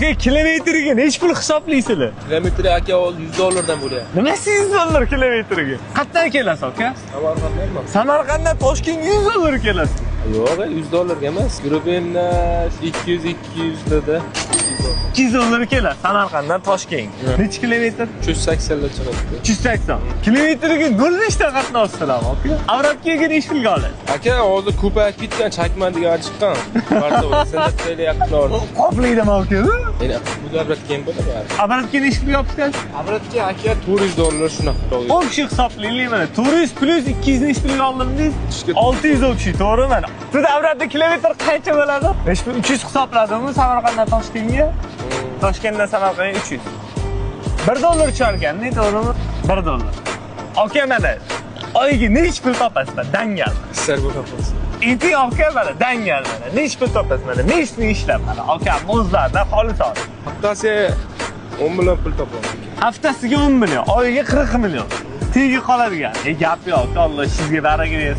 Kilometriga necha pul hisoblaysizlar? Kilometre aka ol $100 bo'ladi. Nimasi $100 kilometriga? Qayerdan kelasiz aka? Samarqanddanmi? Samarqanddan Toshkentga $100 kelasiz. Yo'q, $100 emas. Grubenna 200 larda. $200 keladi Samarqanddan Toshkentga. Necha kilometr? 380 lar chiqadi. 380. Kilometriga 0 nechta qatnayapsizlar aka? Avratga necha pulga olasiz? Aka, hozir ko'payib ketgan chakman degan chiqqan. Barcha senatda yaqin orada. Qoplaydimi aka? Endi bu davlat keyin bo'ladi. Avratga necha pulga olibsiz? Avratga aka $400 shunaqa. Общий hisoblaylik mana. 400 plus 200 necha pulga oldingiz? 600 общий, to'g'rimi? Siz avratda kilometr qancha bo'ladi? 300 hisobladimmi Samarqanddan Toshkentga? Toshkentdan Samarqandga 300. $1 chiqarganda, to'g'rimi? $1. Aka mana oyiga necha pul topasizlar? Dangal. Sar bo'ladi. Endi aka mana dangal mana. Necha pul topasiz mana? Nechni ishlab mana. Aka muzlarda xolis ol. Haftasiga 10 million pul topaman. Haftasiga 10 million, oyiga 40 million. Tegi qoladigan. Gap yo'q, Alloh sizga baraka bersin.